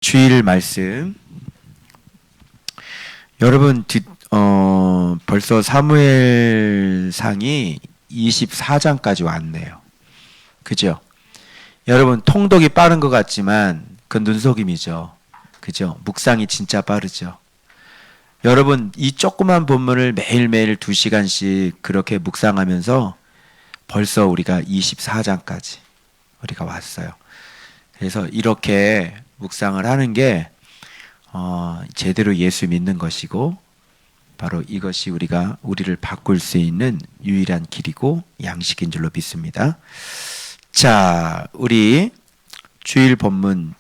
주일 말씀. 여러분, 벌써 사무엘상이 24장까지 왔네요. 그죠? 여러분, 통독이 빠른 것 같지만 그건 눈속임이죠. 그죠? 묵상이 진짜 빠르죠. 여러분, 이 조그만 본문을 매일매일 2시간씩 그렇게 묵상하면서 벌써 우리가 24장까지 우리가 왔어요. 그래서 이렇게 묵상을 하는 게 제대로 예수 믿는 것이고, 바로 이것이 우리를 바꿀 수 있는 유일한 길이고 양식인 줄로 믿습니다. 자, 우리 주일 본문,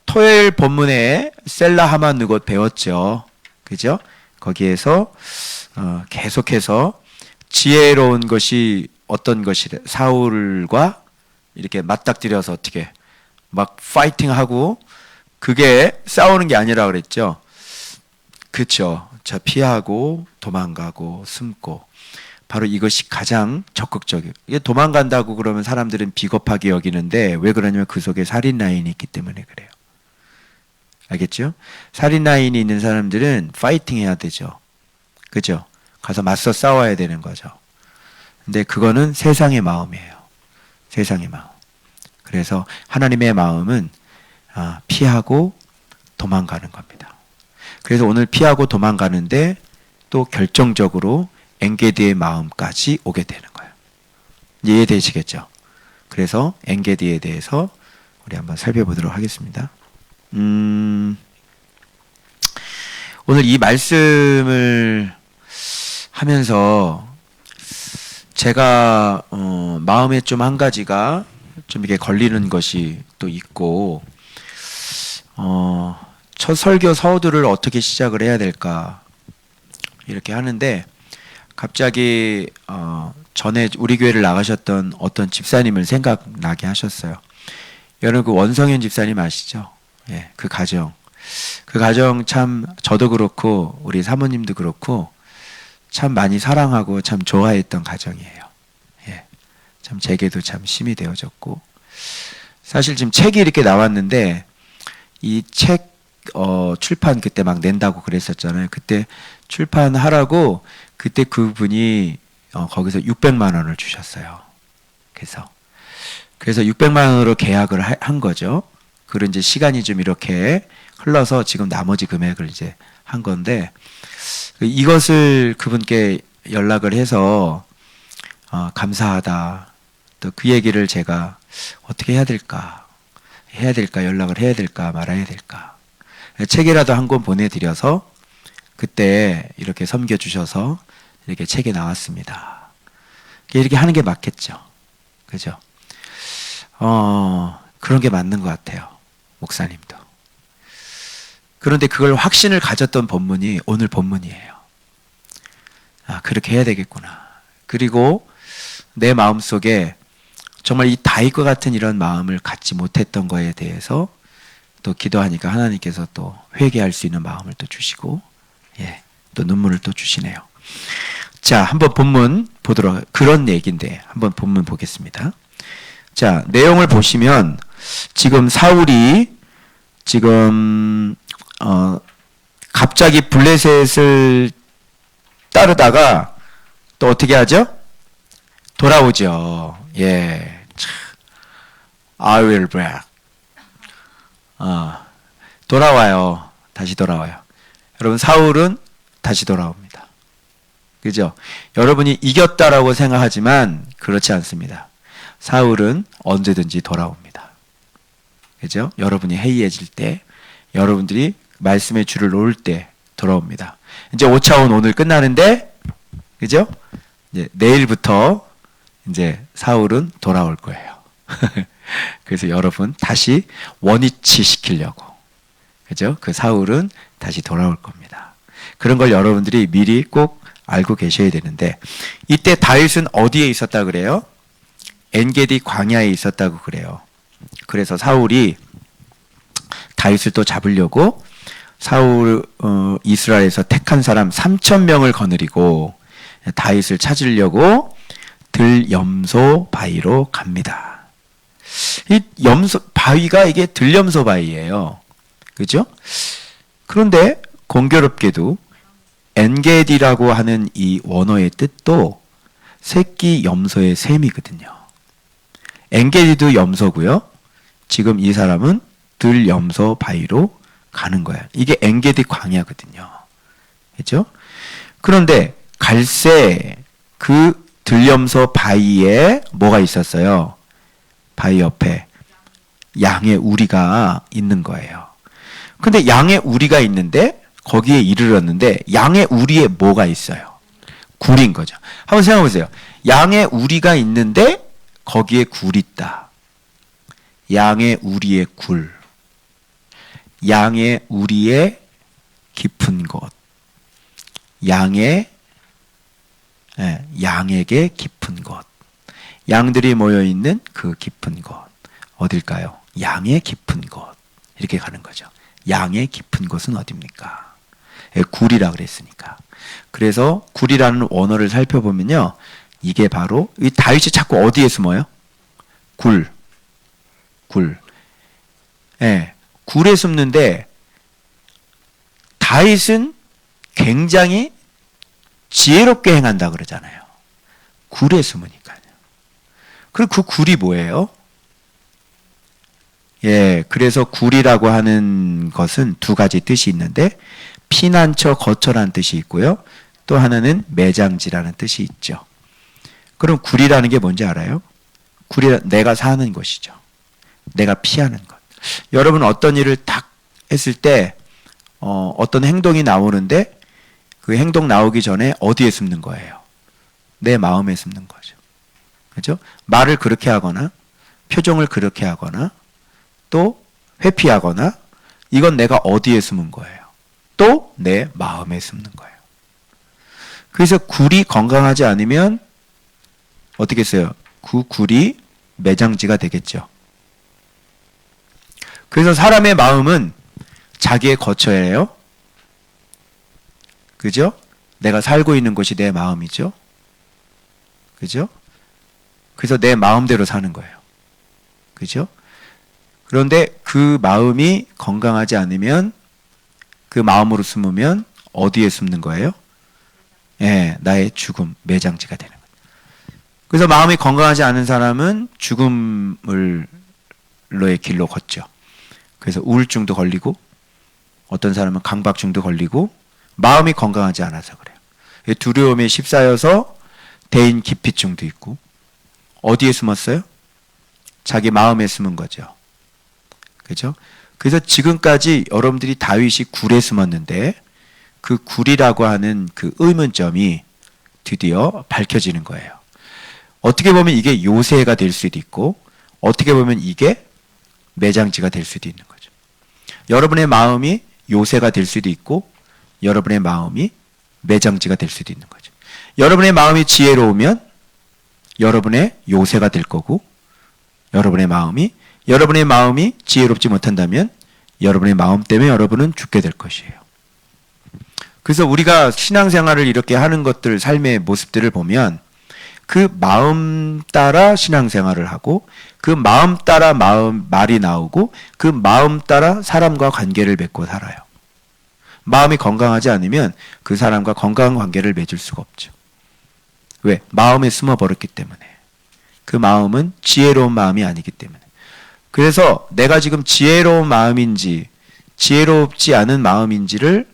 토요일 본문에 셀라 하만 누곳 배웠죠. 그죠? 거기에서 계속해서 지혜로운 것이 어떤 것이래. 사울과 이렇게 맞닥뜨려서 어떻게 막 파이팅하고, 그게 싸우는 게 아니라 그랬죠. 그렇죠. 저 피하고 도망가고 숨고, 바로 이것이 가장 적극적이에요. 이게 도망간다고 그러면 사람들은 비겁하게 여기는데, 왜 그러냐면 그 속에 살인 라인이 있기 때문에 그래요. 알겠죠? 살인 라인이 있는 사람들은 파이팅 해야 되죠. 그죠? 가서 맞서 싸워야 되는 거죠. 근데 그거는 세상의 마음이에요. 세상의 마음. 그래서 하나님의 마음은 피하고 도망가는 겁니다. 그래서 오늘 피하고 도망가는데 또 결정적으로 엔게디의 마음까지 오게 되는 거예요. 이해되시겠죠? 그래서 엔게디에 대해서 우리 한번 살펴보도록 하겠습니다. 오늘 이 말씀을 하면서 제가 마음에 좀 한 가지가 좀 이렇게 걸리는 것이 또 있고, 첫 설교 서두를 어떻게 시작을 해야 될까 이렇게 하는데, 갑자기 전에 우리 교회를 나가셨던 어떤 집사님을 생각나게 하셨어요. 여러분, 그 원성현 집사님 아시죠? 예, 그 가정 참 저도 그렇고 우리 사모님도 그렇고 참 많이 사랑하고 참 좋아했던 가정이에요. 예, 참 제게도 참 힘이 되어졌고, 사실 지금 책이 이렇게 나왔는데 이 책 출판 그때 막 낸다고 그랬었잖아요. 그때 출판하라고 그때 그분이 거기서 600만 원을 주셨어요. 그래서 600만 원으로 계약을 한 거죠. 그리고 이제 시간이 좀 이렇게 흘러서 지금 나머지 금액을 이제 한 건데, 이것을 그분께 연락을 해서 감사하다, 또 그 얘기를 제가 어떻게 해야 될까, 연락을 해야 될까 말아야 될까, 책이라도 한 권 보내드려서 그때 이렇게 섬겨주셔서 이렇게 책이 나왔습니다. 이렇게 하는 게 맞겠죠. 그죠? 그런 게 맞는 것 같아요. 목사님도. 그런데 그걸 확신을 가졌던 본문이 오늘 본문이에요. 그렇게 해야 되겠구나. 그리고 내 마음속에 정말 이 다윗과 같은 이런 마음을 갖지 못했던 거에 대해서 또 기도하니까 하나님께서 또 회개할 수 있는 마음을 또 주시고, 예, 또 눈물을 또 주시네요. 자, 한번 본문 보도록, 그런 얘기인데 한번 본문 보겠습니다. 자, 내용을 보시면 지금 사울이 지금 갑자기 블레셋을 따르다가 또 어떻게 하죠? 돌아오죠. 예, I will back. 돌아와요. 다시 돌아와요. 여러분, 사울은 다시 돌아옵니다. 그죠? 여러분이 이겼다라고 생각하지만 그렇지 않습니다. 사울은 언제든지 돌아옵니다. 그죠? 여러분이 해이해질 때, 여러분들이 말씀의 줄을 놓을 때 돌아옵니다. 이제 5차원 오늘 끝나는데, 그죠? 이제 내일부터 이제 사울은 돌아올 거예요. 그래서 여러분 다시 원위치 시키려고, 그죠? 그 사울은 다시 돌아올 겁니다. 그런 걸 여러분들이 미리 꼭 알고 계셔야 되는데, 이때 다윗은 어디에 있었다 그래요? 엔게디 광야에 있었다고 그래요. 그래서 사울이 다윗을 또 잡으려고 이스라엘에서 택한 사람 3,000명을 거느리고 다윗을 찾으려고 들염소 바위로 갑니다. 이 염소 바위가 이게 들염소 바위예요. 그죠? 그런데 공교롭게도 엔게디라고 하는 이 원어의 뜻도 새끼 염소의 셈이거든요. 엔게디도 염소고요. 지금 이 사람은 들염소 바위로 가는 거예요. 이게 엔게디 광야거든요. 그죠? 그런데 갈새 그 들염소 바위에 뭐가 있었어요? 바위 옆에 양의 우리가 있는 거예요. 근데 양의 우리가 있는데 거기에 이르렀는데 양의 우리에 뭐가 있어요? 굴인 거죠. 한번 생각해 보세요. 양의 우리가 있는데 거기에 굴이 있다. 양의 우리의 굴. 양의 우리의 깊은 곳. 양에게 깊은 곳. 양들이 모여 있는 그 깊은 곳. 어딜까요? 양의 깊은 곳. 이렇게 가는 거죠. 양의 깊은 곳은 어디입니까? 굴이라 그랬으니까. 그래서 굴이라는 원어를 살펴보면요. 이게 바로 이 다윗이 자꾸 어디에 숨어요? 굴. 굴에 숨는데 다윗은 굉장히 지혜롭게 행한다 그러잖아요. 굴에 숨으니까요. 그리고 그 굴이 뭐예요? 그래서 굴이라고 하는 것은 두 가지 뜻이 있는데 피난처 거처라는 뜻이 있고요. 또 하나는 매장지라는 뜻이 있죠. 그럼 굴이라는 게 뭔지 알아요? 굴이 내가 사는 곳이죠. 내가 피하는 것. 여러분 어떤 일을 딱 했을 때 어떤 행동이 나오는데 그 행동 나오기 전에 어디에 숨는 거예요? 내 마음에 숨는 거죠. 그렇죠? 말을 그렇게 하거나 표정을 그렇게 하거나 또 회피하거나 이건 내가 어디에 숨은 거예요? 또 내 마음에 숨는 거예요. 그래서 굴이 건강하지 않으면 어떻게 써요? 그 굴이 매장지가 되겠죠. 그래서 사람의 마음은 자기의 거처예요. 그죠? 내가 살고 있는 곳이 내 마음이죠. 그죠? 그래서 내 마음대로 사는 거예요. 그죠? 그런데 그 마음이 건강하지 않으면 그 마음으로 숨으면 어디에 숨는 거예요? 나의 죽음, 매장지가 되는 거예요. 그래서 마음이 건강하지 않은 사람은 죽음을 로의 길로 걷죠. 그래서 우울증도 걸리고 어떤 사람은 강박증도 걸리고 마음이 건강하지 않아서 그래요. 두려움에 휩싸여서 대인 기피증도 있고 어디에 숨었어요? 자기 마음에 숨은 거죠. 그죠? 그래서 지금까지 여러분들이 다윗이 굴에 숨었는데 그 굴이라고 하는 그 의문점이 드디어 밝혀지는 거예요. 어떻게 보면 이게 요새가 될 수도 있고 어떻게 보면 이게 매장지가 될 수도 있는 거죠. 여러분의 마음이 요새가 될 수도 있고 여러분의 마음이 매장지가 될 수도 있는 거죠. 여러분의 마음이 지혜로우면 여러분의 요새가 될 거고 여러분의 마음이 지혜롭지 못한다면 여러분의 마음 때문에 여러분은 죽게 될 것이에요. 그래서 우리가 신앙생활을 이렇게 하는 것들, 삶의 모습들을 보면 그 마음 따라 신앙생활을 하고 그 마음 따라 말이 나오고 그 마음 따라 사람과 관계를 맺고 살아요. 마음이 건강하지 않으면 그 사람과 건강한 관계를 맺을 수가 없죠. 왜? 마음에 숨어버렸기 때문에. 그 마음은 지혜로운 마음이 아니기 때문에. 그래서 내가 지금 지혜로운 마음인지 지혜롭지 않은 마음인지를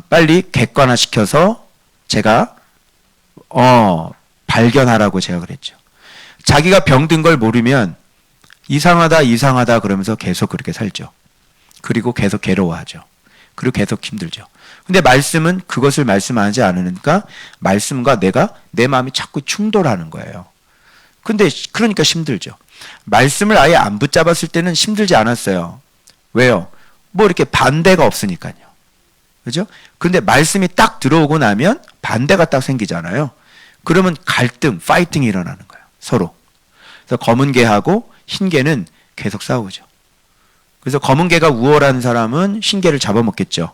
빨리 객관화시켜서 제가 발견하라고 제가 그랬죠. 자기가 병든 걸 모르면 이상하다 그러면서 계속 그렇게 살죠. 그리고 계속 괴로워하죠. 그리고 계속 힘들죠. 근데 말씀은 그것을 말씀하지 않으니까 말씀과 내 마음이 자꾸 충돌하는 거예요. 근데 그러니까 힘들죠. 말씀을 아예 안 붙잡았을 때는 힘들지 않았어요. 왜요? 뭐 이렇게 반대가 없으니까요. 그죠? 근데 말씀이 딱 들어오고 나면 반대가 딱 생기잖아요. 그러면 갈등, 파이팅이 일어나는 거예요. 서로. 그래서 검은 개하고 흰 개는 계속 싸우죠. 그래서 검은 개가 우월한 사람은 흰 개를 잡아먹겠죠.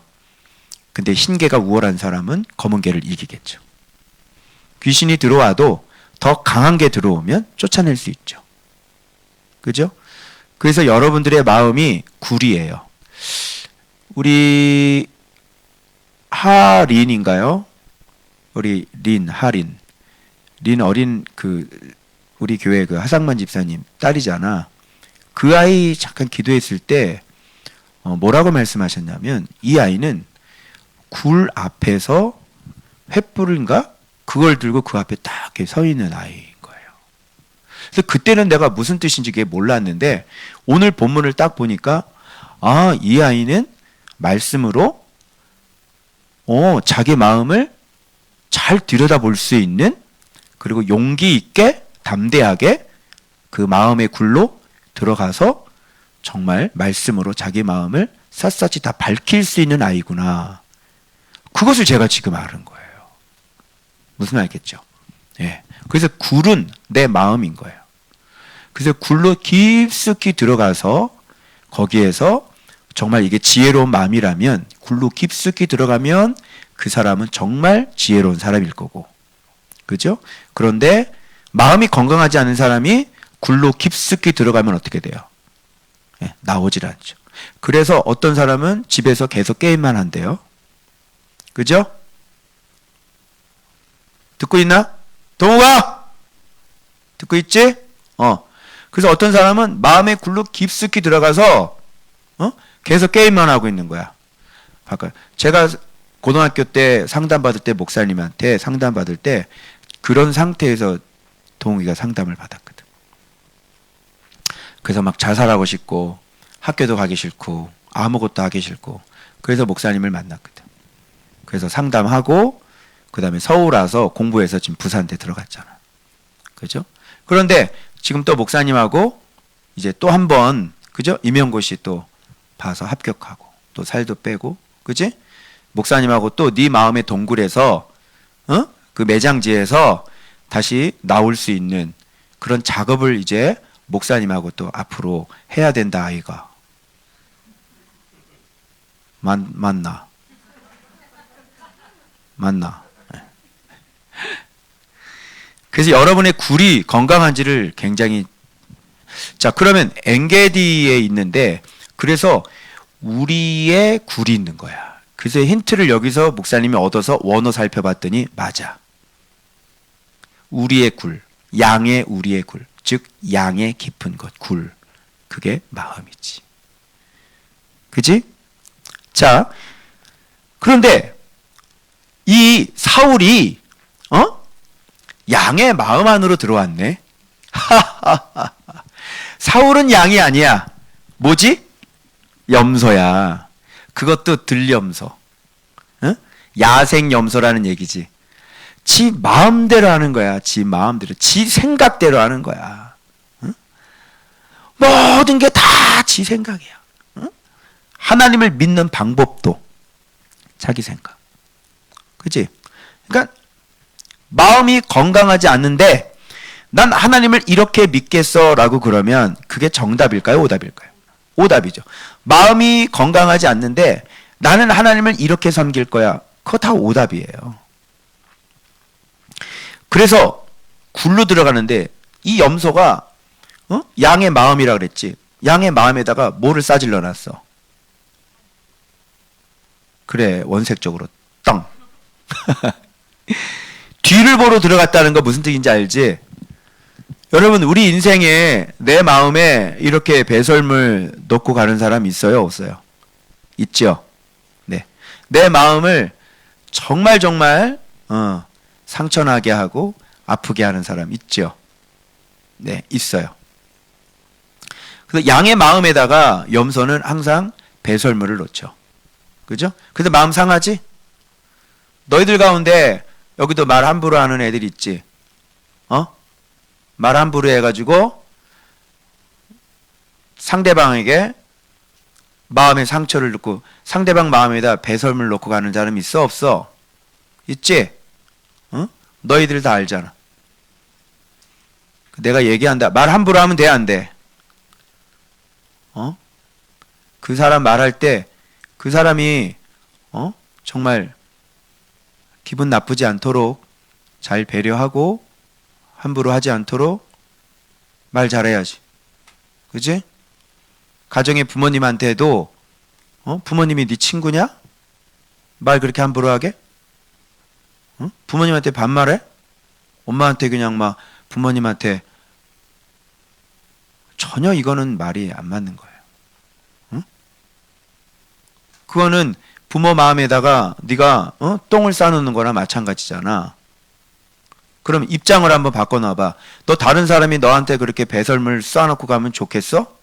근데 흰 개가 우월한 사람은 검은 개를 이기겠죠. 귀신이 들어와도 더 강한 게 들어오면 쫓아낼 수 있죠. 그죠? 그래서 여러분들의 마음이 굴이에요. 우리 하린인가요? 우리 하린 어린 우리 교회 하상만 집사님 딸이잖아. 그 아이 잠깐 기도했을 때 뭐라고 말씀하셨냐면, 이 아이는 굴 앞에서 횃불인가 그걸 들고 그 앞에 딱 이렇게 서 있는 아이인 거예요. 그래서 그때는 내가 무슨 뜻인지 그게 몰랐는데, 오늘 본문을 딱 보니까 이 아이는 말씀으로 자기 마음을 잘 들여다볼 수 있는, 그리고 용기 있게 담대하게 그 마음의 굴로 들어가서 정말 말씀으로 자기 마음을 샅샅이 다 밝힐 수 있는 아이구나. 그것을 제가 지금 아는 거예요. 무슨 말이겠죠? 예. 그래서 굴은 내 마음인 거예요. 그래서 굴로 깊숙이 들어가서 거기에서 정말 이게 지혜로운 마음이라면, 굴로 깊숙이 들어가면 그 사람은 정말 지혜로운 사람일 거고, 그죠? 그런데 마음이 건강하지 않은 사람이 굴로 깊숙이 들어가면 어떻게 돼요? 예, 나오질 않죠. 그래서 어떤 사람은 집에서 계속 게임만 한대요. 그죠? 듣고 있나? 동우가! 듣고 있지? 그래서 어떤 사람은 마음의 굴로 깊숙이 들어가서 계속 게임만 하고 있는 거야. 제가 고등학교 때 상담받을 때, 목사님한테 상담받을 때 그런 상태에서 동욱이가 상담을 받았거든. 그래서 막 자살하고 싶고 학교도 가기 싫고 아무것도 하기 싫고, 그래서 목사님을 만났거든. 그래서 상담하고 그 다음에 서울 와서 공부해서 지금 부산대 들어갔잖아. 그죠? 그런데 지금 또 목사님하고 이제 또 한 번, 그죠? 임용고시 또 봐서 합격하고 또 살도 빼고, 그지? 목사님하고 또 네 마음의 동굴에서 그 매장지에서 다시 나올 수 있는 그런 작업을 이제 목사님하고 또 앞으로 해야 된다, 아이가. 맞나? 그래서 여러분의 굴이 건강한지를 굉장히, 자, 그러면 엔게디에 있는데, 그래서 우리의 굴이 있는 거야. 그래서 힌트를 여기서 목사님이 얻어서 원어 살펴봤더니 맞아. 우리의 굴, 양의 우리의 굴, 즉 양의 깊은 것, 굴. 그게 마음이지. 그지? 자, 그런데 이 사울이 양의 마음 안으로 들어왔네. 사울은 양이 아니야. 뭐지? 염소야. 그것도 들염소. 야생 염소라는 얘기지. 지 마음대로 하는 거야. 지 마음대로. 지 생각대로 하는 거야. 모든 게 다 지 생각이야. 하나님을 믿는 방법도 자기 생각. 그치? 그러니까 마음이 건강하지 않는데 난 하나님을 이렇게 믿겠어 라고 그러면 그게 정답일까요? 오답일까요? 오답이죠. 마음이 건강하지 않는데 나는 하나님을 이렇게 섬길 거야. 그거 다 오답이에요. 그래서 굴로 들어가는데 이 염소가 양의 마음이라 그랬지. 양의 마음에다가 뭐를 싸질러 놨어? 그래, 원색적으로 땅. 뒤를 보러 들어갔다는 거 무슨 뜻인지 알지? 여러분, 우리 인생에 내 마음에 이렇게 배설물 넣고 가는 사람 있어요? 없어요? 있죠? 네. 내 마음을 정말 상처나게 하고 아프게 하는 사람 있죠? 네, 있어요. 그래서 양의 마음에다가 염소는 항상 배설물을 넣죠. 그죠? 그래서 마음 상하지? 너희들 가운데 여기도 말 함부로 하는 애들 있지? 말 함부로 해가지고 상대방에게 마음의 상처를 넣고 상대방 마음에다 배설물 넣고 가는 사람 있어? 없어? 있지? 너희들 다 알잖아. 내가 얘기한다. 말 함부로 하면 돼, 안 돼? 그 사람 말할 때 그 사람이 정말 기분 나쁘지 않도록 잘 배려하고 함부로 하지 않도록 말 잘해야지. 그지? 가정의 부모님한테도 부모님이 네 친구냐? 말 그렇게 함부로 하게? 부모님한테 반말해? 엄마한테 그냥 막 부모님한테 전혀 이거는 말이 안 맞는 거예요. 응? 그거는 부모 마음에다가 네가 똥을 싸놓는 거나 마찬가지잖아. 그럼 입장을 한번 바꿔놔봐. 너 다른 사람이 너한테 그렇게 배설물 쏴놓고 가면 좋겠어?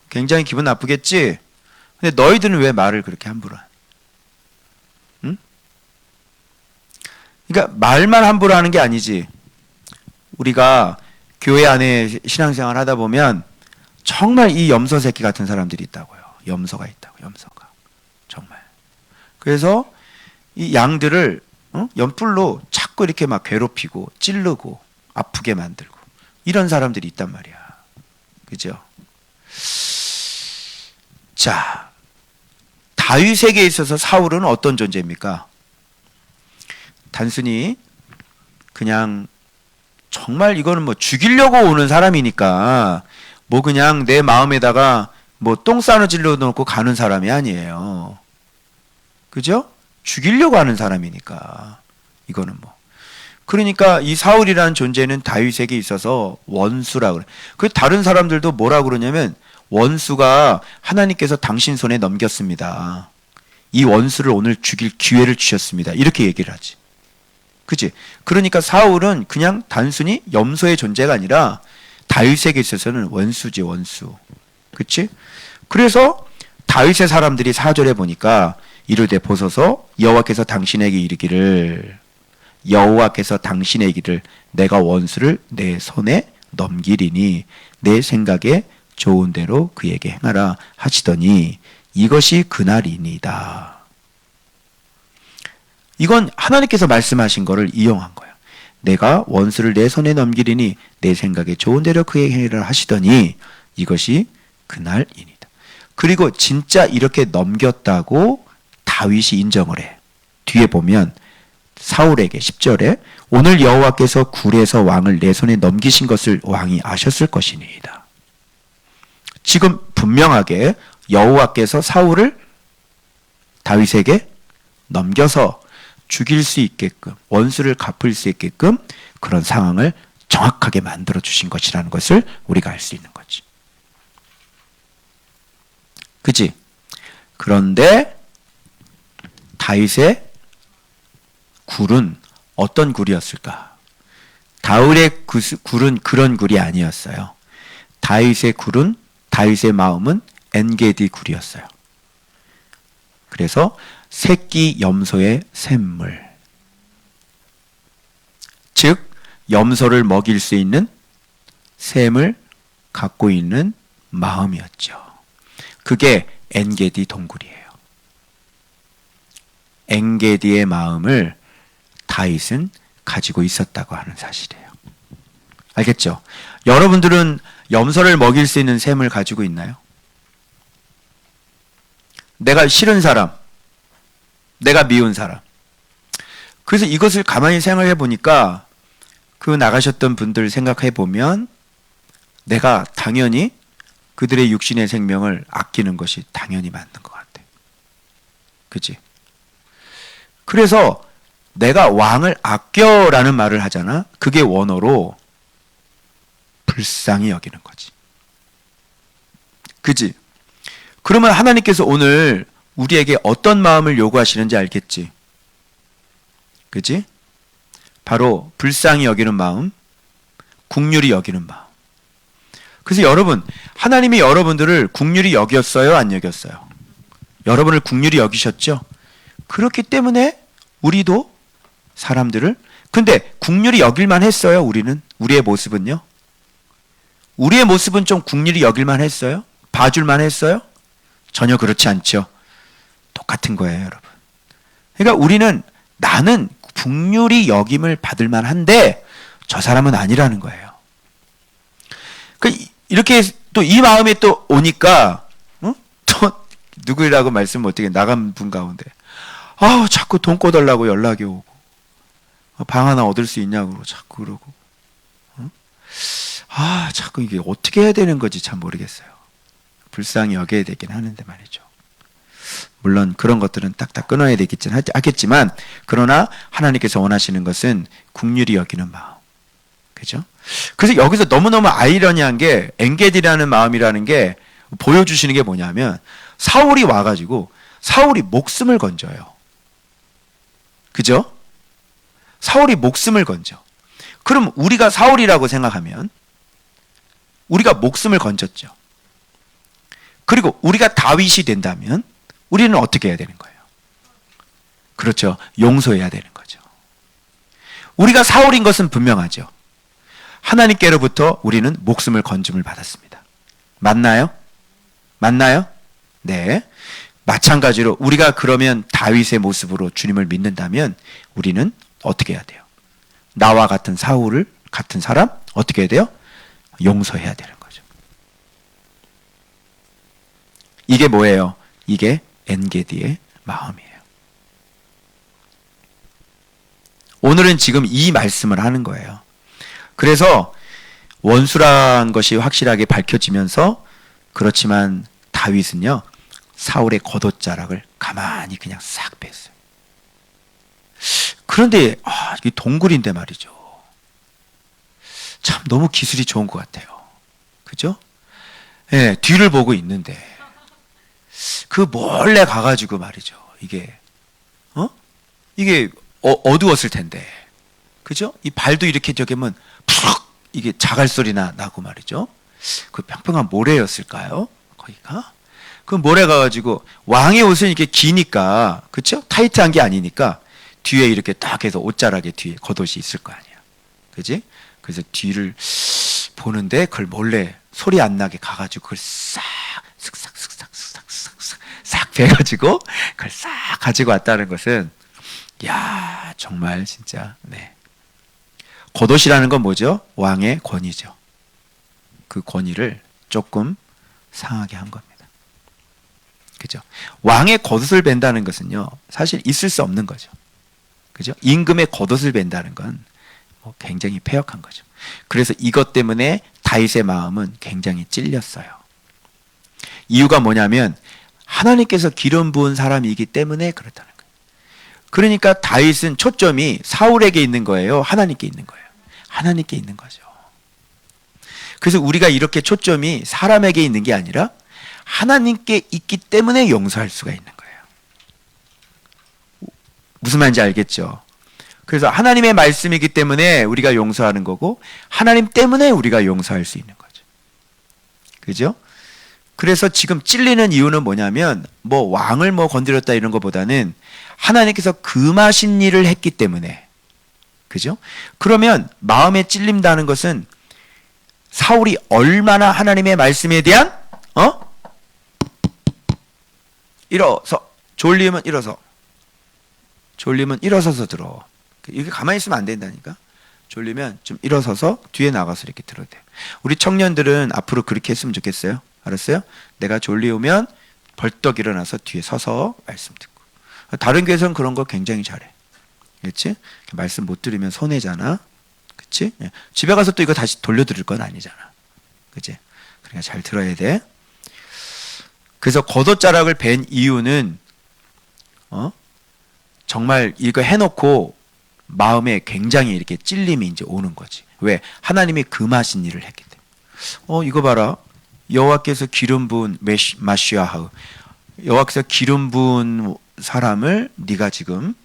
굉장히 기분 나쁘겠지? 근데 너희들은 왜 말을 그렇게 함부로 하니? 응? 그러니까 말만 함부로 하는 게 아니지. 우리가 교회 안에 신앙생활 하다 보면 정말 이 염소 새끼 같은 사람들이 있다고요. 염소가 있다고, 염소가. 정말. 그래서 이 양들을 연뿔로 자꾸 이렇게 막 괴롭히고 찌르고 아프게 만들고 이런 사람들이 있단 말이야. 그죠? 자, 다윗에게 있어서 사울은 어떤 존재입니까? 단순히 그냥 정말 이거는 뭐 죽이려고 오는 사람이니까 뭐 그냥 내 마음에다가 뭐 똥 싸놓질러 놓고 가는 사람이 아니에요. 그죠? 죽이려고 하는 사람이니까 이거는 뭐 그러니까 이 사울이라는 존재는 다윗에게 있어서 원수라 그래. 그 다른 사람들도 뭐라 그러냐면 원수가 하나님께서 당신 손에 넘겼습니다. 이 원수를 오늘 죽일 기회를 주셨습니다. 이렇게 얘기를 하지. 그치? 그러니까 사울은 그냥 단순히 염소의 존재가 아니라 다윗에게 있어서는 원수지, 원수. 그치? 그래서 다윗의 사람들이 4절에 보니까 이르되 보소서 여호와께서 당신에게 이르기를 여호와께서 당신에게 이르기를 내가 원수를 내 손에 넘기리니 내 생각에 좋은 대로 그에게 행하라 하시더니 이것이 그날이니이다. 이건 하나님께서 말씀하신 거를 이용한 거예요. 내가 원수를 내 손에 넘기리니 내 생각에 좋은 대로 그에게 행하라 하시더니 이것이 그날이니이다. 그리고 진짜 이렇게 넘겼다고 다윗이 인정을 해. 뒤에 보면 사울에게 10절에 오늘 여호와께서 굴에서 왕을 내 손에 넘기신 것을 왕이 아셨을 것이니이다. 지금 분명하게 여호와께서 사울을 다윗에게 넘겨서 죽일 수 있게끔 원수를 갚을 수 있게끔 그런 상황을 정확하게 만들어 주신 것이라는 것을 우리가 알 수 있는 거지. 그치? 그런데 다윗의 굴은 어떤 굴이었을까? 다윗의 굴은 그런 굴이 아니었어요. 다윗의 굴은 다윗의 마음은 엔게디 굴이었어요. 그래서 새끼 염소의 샘물, 즉 염소를 먹일 수 있는 샘을 갖고 있는 마음이었죠. 그게 엔게디 동굴이에요. 엔게디의 마음을 다윗은 가지고 있었다고 하는 사실이에요. 알겠죠? 여러분들은 염소를 먹일 수 있는 샘을 가지고 있나요? 내가 싫은 사람, 내가 미운 사람. 그래서 이것을 가만히 생각해 보니까 그 나가셨던 분들 생각해 보면 내가 당연히 그들의 육신의 생명을 아끼는 것이 당연히 맞는 것 같아. 그치? 그래서 내가 왕을 아껴라는 말을 하잖아. 그게 원어로 불쌍히 여기는 거지. 그치? 그러면 하나님께서 오늘 우리에게 어떤 마음을 요구하시는지 알겠지? 그치? 바로 불쌍히 여기는 마음, 긍휼히 여기는 마음. 그래서 여러분, 하나님이 여러분들을 긍휼히 여겼어요? 안 여겼어요? 여러분을 긍휼히 여기셨죠? 그렇기 때문에 우리도 사람들을 근데 긍휼히 여길만 했어요? 우리의 모습은요? 우리의 모습은 좀 긍휼히 여길만 했어요? 봐줄만 했어요? 전혀 그렇지 않죠. 똑같은 거예요, 여러분. 그러니까 우리는 나는 긍휼히 여김을 받을 만한데 저 사람은 아니라는 거예요. 이렇게 또 이 마음이 또 오니까 또 누구라고 말씀 어떻게 나간 분 가운데 자꾸 돈 꿔달라고 연락이 오고 방 하나 얻을 수 있냐고 자꾸 그러고 자꾸 이게 어떻게 해야 되는 건지 참 모르겠어요. 불쌍히 여겨야 되긴 하는데 말이죠. 물론 그런 것들은 딱딱 끊어야 되겠긴 하겠지만, 그러나 하나님께서 원하시는 것은 긍휼히 여기는 마음. 그죠? 그래서 여기서 너무너무 아이러니한 게, 엔게디라는 마음이라는 게 보여주시는 게 뭐냐면, 사울이 와가지고 사울이 목숨을 건져요. 그죠? 사울이 목숨을 건져. 그럼 우리가 사울이라고 생각하면 우리가 목숨을 건졌죠. 그리고 우리가 다윗이 된다면 우리는 어떻게 해야 되는 거예요? 그렇죠. 용서해야 되는 거죠. 우리가 사울인 것은 분명하죠. 하나님께로부터 우리는 목숨을 건짐을 받았습니다. 맞나요? 맞나요? 네. 마찬가지로 우리가 그러면 다윗의 모습으로 주님을 믿는다면 우리는 어떻게 해야 돼요? 나와 같은 사울을, 같은 사람 어떻게 해야 돼요? 용서해야 되는 거죠. 이게 뭐예요? 이게 엔게디의 마음이에요. 오늘은 지금 이 말씀을 하는 거예요. 그래서 원수란 것이 확실하게 밝혀지면서, 그렇지만 다윗은요, 사울의 겉옷자락을 가만히 그냥 싹 뺐어요. 그런데 이게 동굴인데 말이죠. 참 너무 기술이 좋은 것 같아요. 그죠? 예, 뒤를 보고 있는데 그 몰래 가가지고 말이죠. 이게 어두웠을 텐데, 그죠? 이 발도 이렇게 저기면 푹 이게 자갈 소리나 나고 말이죠. 그 평평한 모래였을까요? 거기가? 그 모래 가가지고 왕의 옷은 이렇게 기니까, 그죠? 타이트한 게 아니니까 뒤에 이렇게 딱 해서 옷자락에 뒤에 겉옷이 있을 거 아니야. 그지? 그래서 뒤를 보는데 그걸 몰래 소리 안 나게 가가지고 그걸 싹 쓱싹 베가지고 그걸 싹 가지고 왔다는 것은, 야, 정말 진짜, 네. 겉옷이라는 건 뭐죠? 왕의 권위죠. 그 권위를 조금 상하게 한 겁니다. 그죠? 왕의 겉옷을 벤다는 것은요, 사실 있을 수 없는 거죠. 그죠? 임금의 겉옷을 벤다는 건 굉장히 패역한 거죠. 그래서 이것 때문에 다윗의 마음은 굉장히 찔렸어요. 이유가 뭐냐면 하나님께서 기름 부은 사람이기 때문에 그렇다는 거예요. 그러니까 다윗은 초점이 사울에게 있는 거예요? 하나님께 있는 거예요? 하나님께 있는 거죠. 그래서 우리가 이렇게 초점이 사람에게 있는 게 아니라 하나님께 있기 때문에 용서할 수가 있는 거예요. 무슨 말인지 알겠죠? 그래서 하나님의 말씀이기 때문에 우리가 용서하는 거고, 하나님 때문에 우리가 용서할 수 있는 거죠. 그죠? 그래서 지금 찔리는 이유는 뭐냐면, 왕을 건드렸다 이런 것보다는 하나님께서 금하신 일을 했기 때문에. 그죠? 그러면 마음에 찔린다는 것은 사울이 얼마나 하나님의 말씀에 대한 일어서, 졸리면 일어서서 들어. 이게 가만히 있으면 안 된다니까. 졸리면 좀 일어서서 뒤에 나가서 이렇게 들어도 돼요. 우리 청년들은 앞으로 그렇게 했으면 좋겠어요. 알았어요? 내가 졸리우면 벌떡 일어나서 뒤에 서서 말씀 듣고. 다른 교회에서는 그런 거 굉장히 잘해. 그렇지? 말씀 못 들으면 손해잖아. 그렇지? 집에 가서 또 이거 다시 돌려드릴 건 아니잖아. 그렇지? 그러니까 잘 들어야 돼. 그래서 겉옷자락을 벤 이유는 정말 이거 해놓고 마음에 굉장히 이렇게 찔림이 이제 오는 거지. 왜? 하나님이 금하신 일을 했기 때문에. 이거 봐라. 여호와께서 기름 부은 마시아하우. 여호와께서 기름 부은 사람을 네가 지금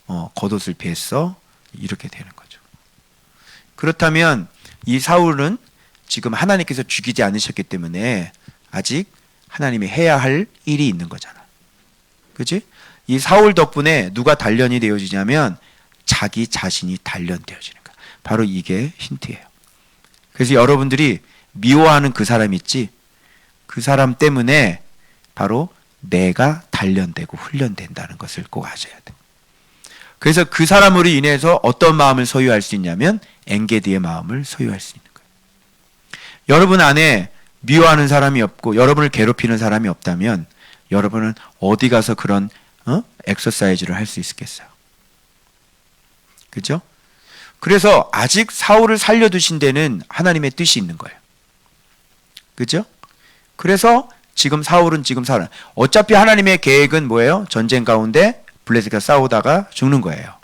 겉옷을 뱄어. 이렇게 되는 거죠. 그렇다면 이 사울은 지금 하나님께서 죽이지 않으셨기 때문에 아직 하나님이 해야 할 일이 있는 거잖아. 그치? 이 사울 덕분에 누가 단련이 되어지냐면 자기 자신이 단련되어지는 거야. 바로 이게 힌트예요. 그래서 여러분들이 미워하는 그 사람 있지? 그 사람 때문에 바로 내가 단련되고 훈련된다는 것을 꼭 아셔야 돼. 그래서 그 사람으로 인해서 어떤 마음을 소유할 수 있냐면 엔게디의 마음을 소유할 수 있는 거예요. 여러분 안에 미워하는 사람이 없고 여러분을 괴롭히는 사람이 없다면 여러분은 어디 가서 그런 엑서사이즈를 할 수 있겠어요? 그죠? 그래서 아직 사울을 살려두신 데는 하나님의 뜻이 있는 거예요. 그죠? 그래서 지금 사울은 어차피 하나님의 계획은 뭐예요? 전쟁 가운데 블레셋과 싸우다가 죽는 거예요.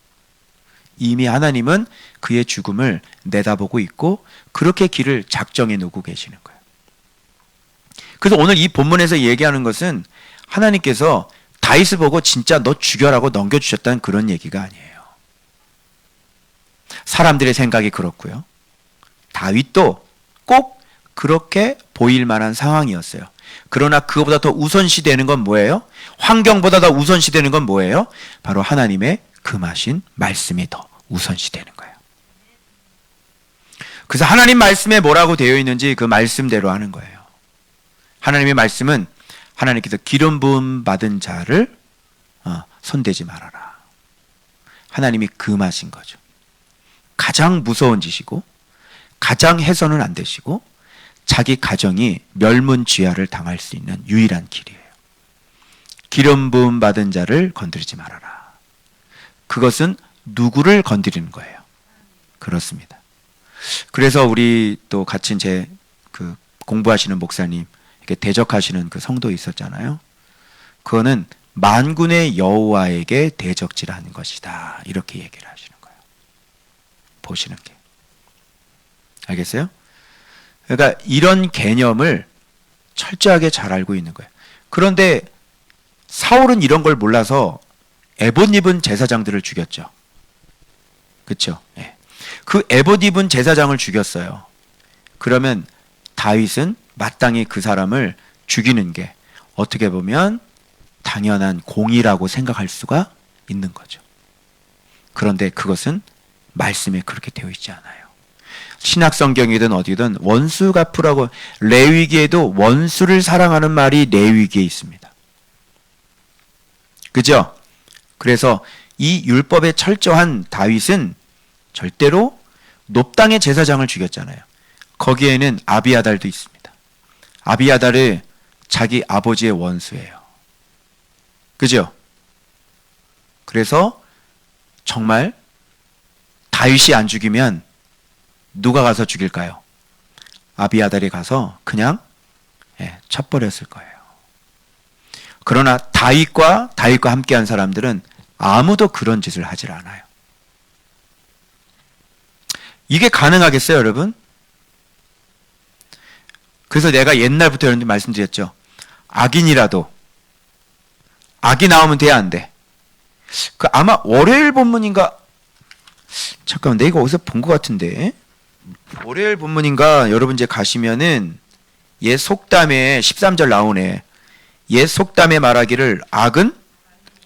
이미 하나님은 그의 죽음을 내다보고 있고 그렇게 길을 작정해 놓고 계시는 거예요. 그래서 오늘 이 본문에서 얘기하는 것은 하나님께서 다윗을 보고 진짜 너 죽여라고 넘겨주셨다는 그런 얘기가 아니에요. 사람들의 생각이 그렇고요. 다윗도 꼭 그렇게 보일 만한 상황이었어요. 그러나 그거보다 더 우선시되는 건 뭐예요? 환경보다 더 우선시되는 건 뭐예요? 바로 하나님의 금하신 말씀이 더 우선시되는 거예요. 그래서 하나님 말씀에 뭐라고 되어 있는지 그 말씀대로 하는 거예요. 하나님의 말씀은 하나님께서 기름 부음 받은 자를 손대지 말아라. 하나님이 금하신 거죠. 가장 무서운 짓이고 가장 해서는 안 되시고 자기 가정이 멸문지화를 당할 수 있는 유일한 길이에요. 기름 부음 받은 자를 건드리지 말아라. 그것은 누구를 건드리는 거예요? 그렇습니다. 그래서 우리 또 같이 제 그 공부하시는 목사님 이렇게 대적하시는 그 성도 있었잖아요. 그거는 만군의 여호와에게 대적질하는 것이다. 이렇게 얘기를 하시는 거예요. 보시는 게. 알겠어요? 그러니까 이런 개념을 철저하게 잘 알고 있는 거예요. 그런데 사울은 이런 걸 몰라서 에봇 입은 제사장들을 죽였죠. 그렇죠? 네. 그 에봇 입은 제사장을 죽였어요. 그러면 다윗은 마땅히 그 사람을 죽이는 게 어떻게 보면 당연한 공의라고 생각할 수가 있는 거죠. 그런데 그것은 말씀에 그렇게 되어 있지 않아요. 신약 성경이든 어디든 원수 갚으라고, 레위기에도 원수를 사랑하는 말이 레위기에 있습니다. 그죠? 그래서 이 율법에 철저한 다윗은 절대로 놋당의 제사장을 죽였잖아요. 거기에는 아비아달도 있습니다. 아비아달은 자기 아버지의 원수예요. 그죠? 그래서 정말 다윗이 안 죽이면 누가 가서 죽일까요? 아비아달이 가서 그냥 쳐버렸을 거예요. 그러나 다윗과 함께한 사람들은 아무도 그런 짓을 하질 않아요. 이게 가능하겠어요, 여러분? 그래서 내가 옛날부터 여러분들 말씀드렸죠. 악인이라도 악이 나오면 돼야 안 돼. 그 아마 월요일 본문인가? 잠깐만, 내가 어디서 본 것 같은데. 월요일 본문인가? 여러분 이제 가시면은 옛 속담에 13절 나오네. 옛 속담에 말하기를 악은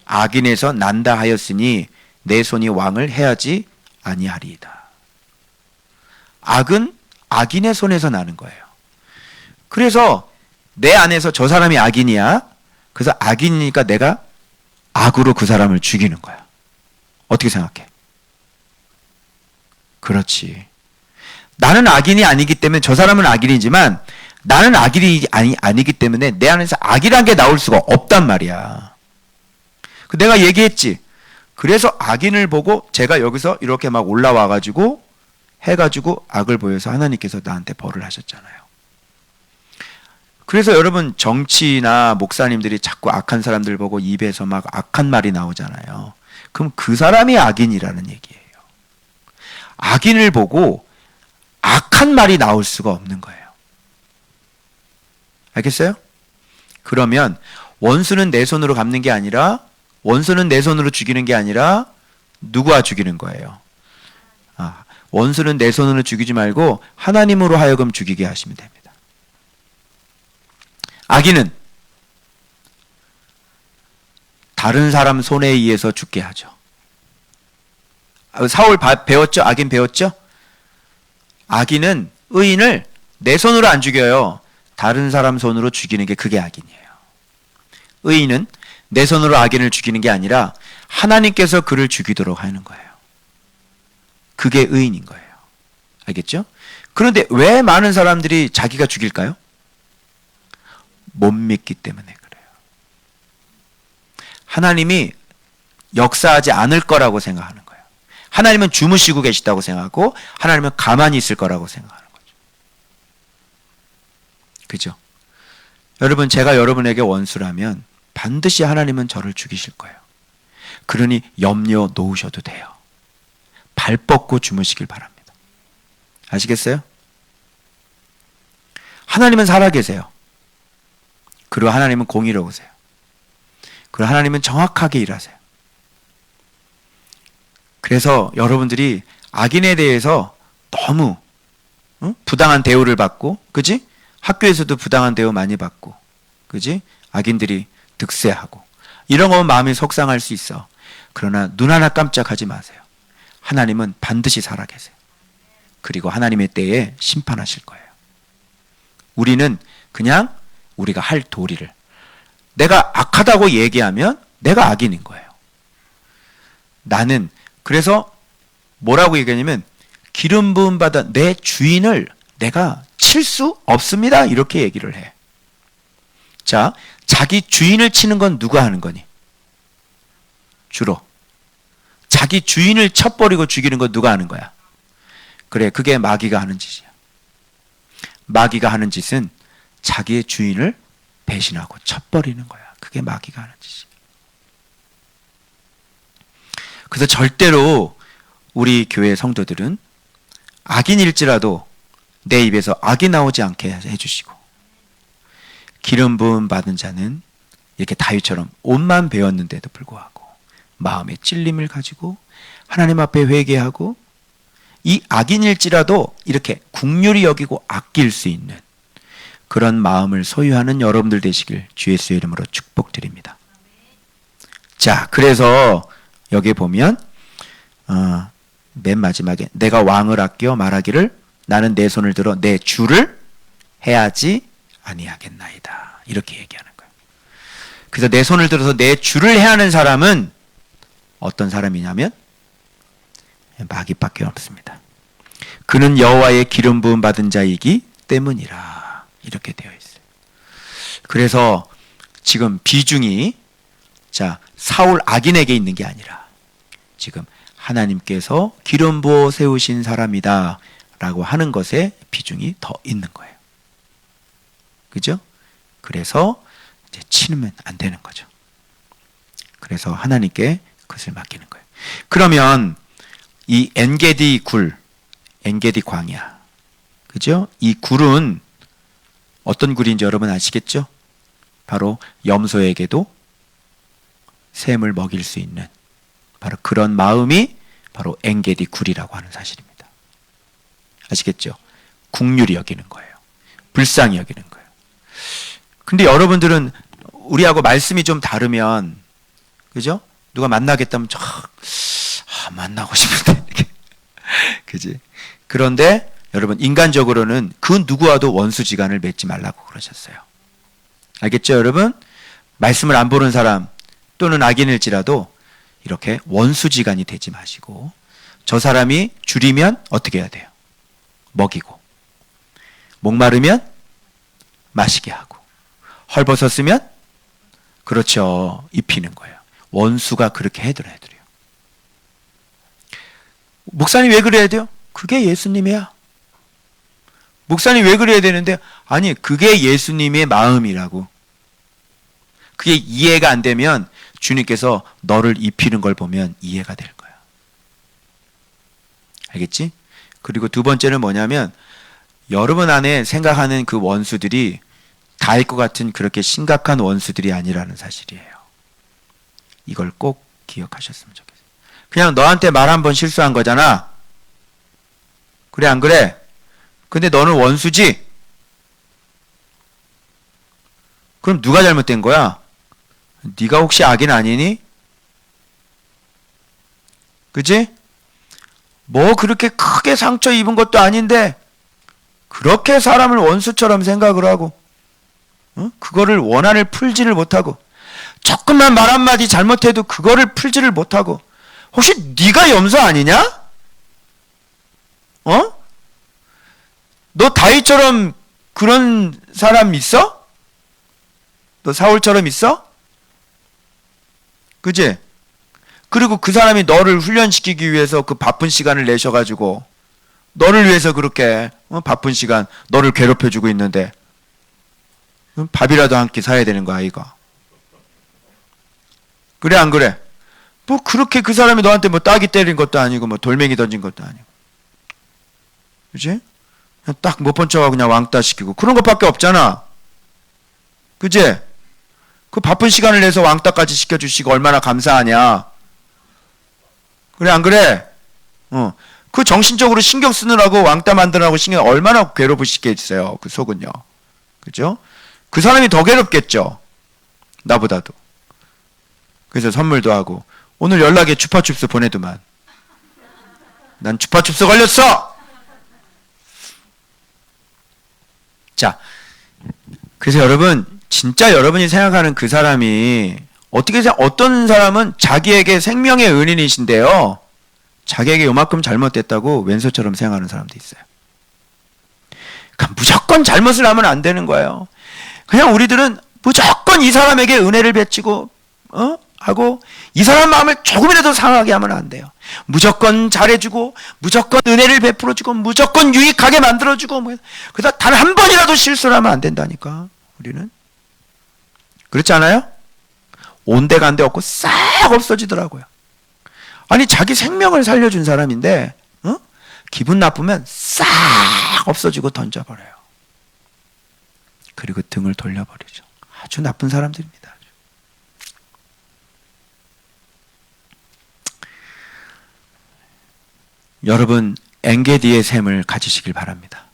악인에서 난다 하였으니 내 손이 왕을 해야지 아니하리이다. 악은 악인의 손에서 나는 거예요. 그래서 내 안에서 저 사람이 악인이야. 그래서 악인이니까 내가 악으로 그 사람을 죽이는 거야. 어떻게 생각해? 그렇지. 나는 악인이 아니기 때문에 저 사람은 악인이지만 나는 악인이 아니기 때문에 내 안에서 악이란 게 나올 수가 없단 말이야. 내가 얘기했지. 그래서 악인을 보고 제가 여기서 이렇게 막 올라와가지고 해가지고 악을 보여서 하나님께서 나한테 벌을 하셨잖아요. 그래서 여러분 정치나 목사님들이 자꾸 악한 사람들 보고 입에서 막 악한 말이 나오잖아요. 그럼 그 사람이 악인이라는 얘기예요. 악인을 보고 악한 말이 나올 수가 없는 거예요. 알겠어요? 그러면 원수는 내 손으로 갚는 게 아니라, 원수는 내 손으로 죽이는 게 아니라 누구와 죽이는 거예요? 원수는 내 손으로 죽이지 말고 하나님으로 하여금 죽이게 하시면 됩니다. 악인은 다른 사람 손에 의해서 죽게 하죠. 사울 배웠죠? 악인 배웠죠? 악인은 의인을 내 손으로 안 죽여요. 다른 사람 손으로 죽이는 게 그게 악인이에요. 의인은 내 손으로 악인을 죽이는 게 아니라 하나님께서 그를 죽이도록 하는 거예요. 그게 의인인 거예요. 알겠죠? 그런데 왜 많은 사람들이 자기가 죽일까요? 못 믿기 때문에 그래요. 하나님이 역사하지 않을 거라고 생각하는 거예요. 하나님은 주무시고 계시다고 생각하고 하나님은 가만히 있을 거라고 생각하는 거죠. 그죠? 여러분, 제가 여러분에게 원수라면 반드시 하나님은 저를 죽이실 거예요. 그러니 염려 놓으셔도 돼요. 발 뻗고 주무시길 바랍니다. 아시겠어요? 하나님은 살아계세요. 그리고 하나님은 공의로우세요. 그리고 하나님은 정확하게 일하세요. 그래서 여러분들이 악인에 대해서 너무 부당한 대우를 받고, 그지? 학교에서도 부당한 대우 많이 받고, 그지? 악인들이 득세하고 이런 거면 마음이 속상할 수 있어. 그러나 눈 하나 깜짝하지 마세요. 하나님은 반드시 살아계세요. 그리고 하나님의 때에 심판하실 거예요. 우리는 그냥 우리가 할 도리를, 내가 악하다고 얘기하면 내가 악인인 거예요. 나는 그래서 뭐라고 얘기하냐면 기름 부음 받아 내 주인을 내가 칠 수 없습니다, 이렇게 얘기를 해. 자, 자기 주인을 치는 건 누가 하는 거니? 주로 자기 주인을 쳐버리고 죽이는 건 누가 하는 거야? 그래, 그게 마귀가 하는 짓이야. 마귀가 하는 짓은 자기의 주인을 배신하고 쳐버리는 거야. 그게 마귀가 하는 짓이야. 그래서 절대로 우리 교회 성도들은 악인일지라도 내 입에서 악이 나오지 않게 해주시고, 기름 부음 받은 자는 이렇게 다윗처럼 옷만 배웠는데도 불구하고 마음의 찔림을 가지고 하나님 앞에 회개하고, 이 악인일지라도 이렇게 긍휼히 여기고 아낄 수 있는 그런 마음을 소유하는 여러분들 되시길 주 예수의 이름으로 축복드립니다. 자, 그래서 여기 보면 맨 마지막에 내가 왕을 아껴 말하기를 나는 내 손을 들어 내 주를 해하지 아니하겠나이다, 이렇게 얘기하는 거예요. 그래서 내 손을 들어서 내 주를 해하는 사람은 어떤 사람이냐면 마귀밖에 없습니다. 그는 여호와의 기름 부음 받은 자이기 때문이라, 이렇게 되어 있어요. 그래서 지금 비중이 사울 악인에게 있는 게 아니라 지금 하나님께서 기름 부어 세우신 사람이다 라고 하는 것에 비중이 더 있는 거예요. 그죠? 그래서 이제 치면 안 되는 거죠. 그래서 하나님께 그것을 맡기는 거예요. 그러면 이 엔게디 굴, 엔게디 광야, 그죠? 이 굴은 어떤 굴인지 여러분 아시겠죠? 바로 염소에게도 샘을 먹일 수 있는 바로 그런 마음이 바로 엔게디 굴이라고 하는 사실입니다. 아시겠죠? 긍휼히 여기는 거예요. 불쌍히 여기는 거예요. 근데 여러분들은 우리하고 말씀이 좀 다르면, 그죠? 누가 만나겠다면 만나고 싶은데 그지? 그런데 여러분, 인간적으로는 그 누구와도 원수지간을 맺지 말라고 그러셨어요. 알겠죠, 여러분? 말씀을 안 보는 사람 또는 악인일지라도 이렇게 원수지간이 되지 마시고, 저 사람이 줄이면 어떻게 해야 돼요? 먹이고, 목마르면 마시게 하고, 헐벗었으면 그렇죠, 입히는 거예요. 원수가 그렇게 해드려야 돼요. 목사님 왜 그래야 돼요? 그게 예수님이야. 목사님 왜 그래야 되는데? 아니, 그게 예수님의 마음이라고. 그게 이해가 안 되면 주님께서 너를 입히는 걸 보면 이해가 될 거야. 알겠지? 그리고 두 번째는 뭐냐면, 여러분 안에 생각하는 그 원수들이 다일 것 같은 그렇게 심각한 원수들이 아니라는 사실이에요. 이걸 꼭 기억하셨으면 좋겠어요. 그냥 너한테 말 한 번 실수한 거잖아. 그래, 안 그래? 근데 너는 원수지? 그럼 누가 잘못된 거야? 네가 혹시 악인 아니니? 그치? 뭐 그렇게 크게 상처 입은 것도 아닌데 그렇게 사람을 원수처럼 생각을 하고, 그거를 원한을 풀지를 못하고, 조금만 말 한마디 잘못해도 그거를 풀지를 못하고, 혹시 네가 염소 아니냐? 너 다윗처럼 그런 사람 있어? 너 사울처럼 있어? 그지? 그리고 그 사람이 너를 훈련시키기 위해서 그 바쁜 시간을 내셔가지고 너를 위해서 그렇게 바쁜 시간 너를 괴롭혀주고 있는데 밥이라도 한 끼 사야 되는 거야 이거. 그래 안 그래? 뭐 그렇게 그 사람이 너한테 뭐 따기 때린 것도 아니고 뭐 돌멩이 던진 것도 아니고, 그치? 그냥 딱 못 본 척하고 그냥 왕따 시키고 그런 것밖에 없잖아. 그치? 그 바쁜 시간을 내서 왕따까지 시켜주시고 얼마나 감사하냐. 그래 안 그래? 그 정신적으로 신경 쓰느라고 왕따 만드느라고 신경 얼마나 괴롭으시겠어요 그 속은요. 그죠? 그 사람이 더 괴롭겠죠 나보다도. 그래서 선물도 하고 오늘 연락에 추파춥스 보내더만 난 추파춥스 걸렸어. 자, 그래서 여러분 진짜 여러분이 생각하는 그 사람이 어떤 사람은 자기에게 생명의 은인이신데요, 자기에게 요만큼 잘못됐다고 왼수처럼 생각하는 사람도 있어요. 그러니까 무조건 잘못을 하면 안 되는 거예요. 그냥 우리들은 무조건 이 사람에게 은혜를 베치고 하고 이 사람 마음을 조금이라도 상하게 하면 안 돼요. 무조건 잘해주고 무조건 은혜를 베풀어주고 무조건 유익하게 만들어주고 그러다 단 한 번이라도 실수를 하면 안 된다니까. 우리는 그렇지 않아요? 온데간데 없고 싹 없어지더라고요. 아니 자기 생명을 살려준 사람인데 기분 나쁘면 싹 없어지고 던져버려요. 그리고 등을 돌려버리죠. 아주 나쁜 사람들입니다. 여러분 엔게디의 샘을 가지시길 바랍니다.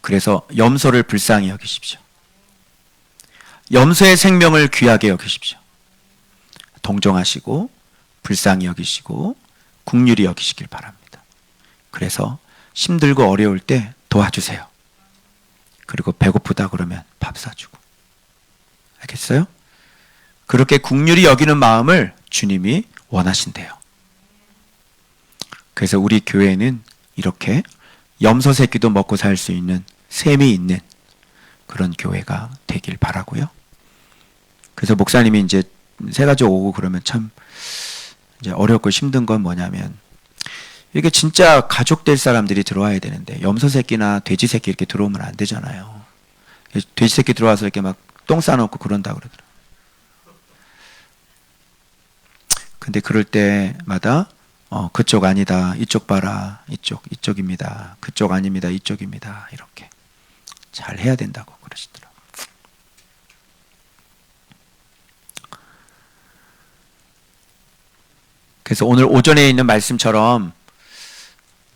그래서 염소를 불쌍히 여기십시오. 염소의 생명을 귀하게 여기십시오. 동정하시고 불쌍히 여기시고 긍휼히 여기시길 바랍니다. 그래서 힘들고 어려울 때 도와주세요. 그리고 배고프다 그러면 밥 사주고. 알겠어요? 그렇게 긍휼히 여기는 마음을 주님이 원하신대요. 그래서 우리 교회는 이렇게 염소 새끼도 먹고 살 수 있는 셈이 있는 그런 교회가 되길 바라고요. 그래서 목사님이 이제 새가족 오고 그러면 참 이제 어렵고 힘든 건 뭐냐면 이게 진짜 가족 될 사람들이 들어와야 되는데 염소 새끼나 돼지 새끼 이렇게 들어오면 안 되잖아요. 돼지 새끼 들어와서 이렇게 막 똥 싸놓고 그런다 그러더라고요. 근데 그럴 때마다 그쪽 아니다, 이쪽 봐라, 이쪽입니다. 그쪽 아닙니다, 이쪽입니다. 이렇게 잘 해야 된다고 그러시더라고요. 그래서 오늘 오전에 있는 말씀처럼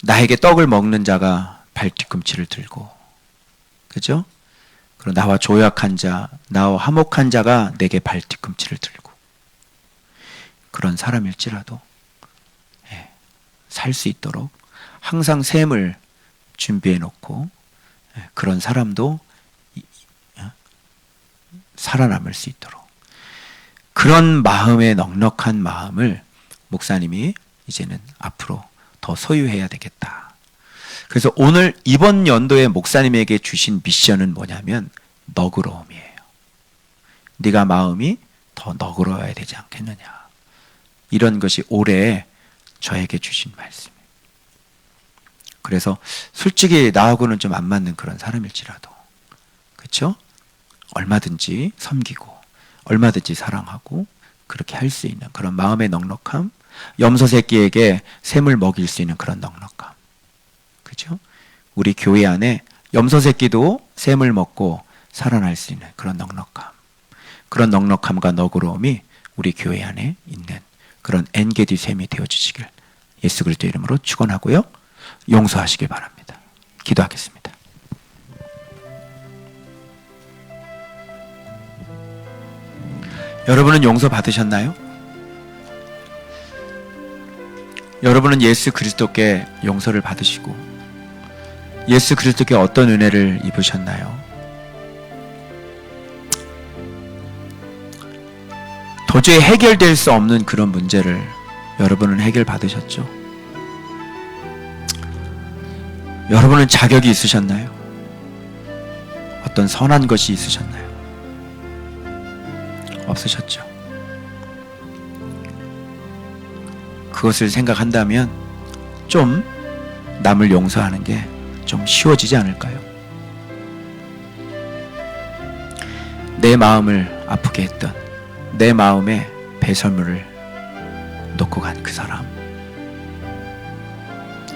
나에게 떡을 먹는 자가 발뒤꿈치를 들고, 그죠? 그리고 나와 조약한 자, 나와 화목한 자가 내게 발뒤꿈치를 들고, 그런 사람일지라도 살 수 있도록 항상 셈을 준비해 놓고 그런 사람도 살아남을 수 있도록 그런 마음의 넉넉한 마음을 목사님이 이제는 앞으로 더 소유해야 되겠다. 그래서 오늘 이번 연도에 목사님에게 주신 미션은 뭐냐면 너그러움이에요. 네가 마음이 더 너그러워야 되지 않겠느냐. 이런 것이 올해 저에게 주신 말씀이에요. 그래서 솔직히 나하고는 좀 안 맞는 그런 사람일지라도, 그렇죠? 얼마든지 섬기고 얼마든지 사랑하고 그렇게 할 수 있는 그런 마음의 넉넉함, 염소 새끼에게 샘을 먹일 수 있는 그런 넉넉함, 그렇죠? 우리 교회 안에 염소 새끼도 샘을 먹고 살아날 수 있는 그런 넉넉함, 그런 넉넉함과 너그러움이 우리 교회 안에 있는 그런 엔게디 샘이 되어주시길 예수 그리스도 이름으로 축원하고요. 용서하시길 바랍니다. 기도하겠습니다. 여러분은 용서 받으셨나요? 여러분은 예수 그리스도께 용서를 받으시고 예수 그리스도께 어떤 은혜를 입으셨나요? 도저히 해결될 수 없는 그런 문제를 여러분은 해결받으셨죠? 여러분은 자격이 있으셨나요? 어떤 선한 것이 있으셨나요? 없으셨죠? 그것을 생각한다면 좀 남을 용서하는 게 좀 쉬워지지 않을까요? 내 마음을 아프게 했던, 내 마음에 배설물을 놓고 간 그 사람,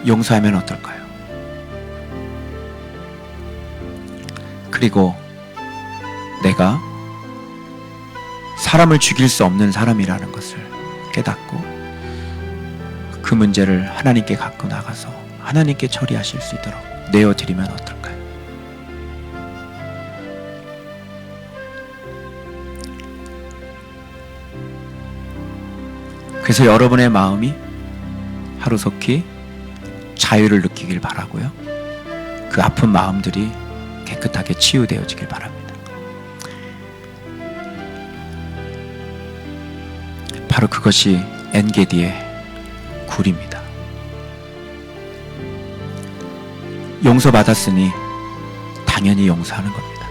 용서하면 어떨까요? 그리고 내가 사람을 죽일 수 없는 사람이라는 것을 깨닫고 그 문제를 하나님께 갖고 나가서 하나님께 처리하실 수 있도록 내어드리면 어떨까요? 그래서 여러분의 마음이 하루속히 자유를 느끼길 바라고요. 그 아픈 마음들이 깨끗하게 치유되어지길 바랍니다. 바로 그것이 엔게디의 굴입니다. 용서받았으니 당연히 용서하는 겁니다.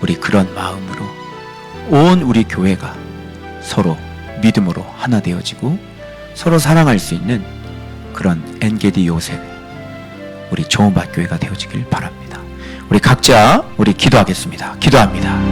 우리 그런 마음으로 온 우리 교회가 서로 믿음으로 하나 되어지고 서로 사랑할 수 있는 그런 엔게디 요셉, 우리 좋은 밭교회가 되어지길 바랍니다. 우리 각자 우리 기도하겠습니다. 기도합니다.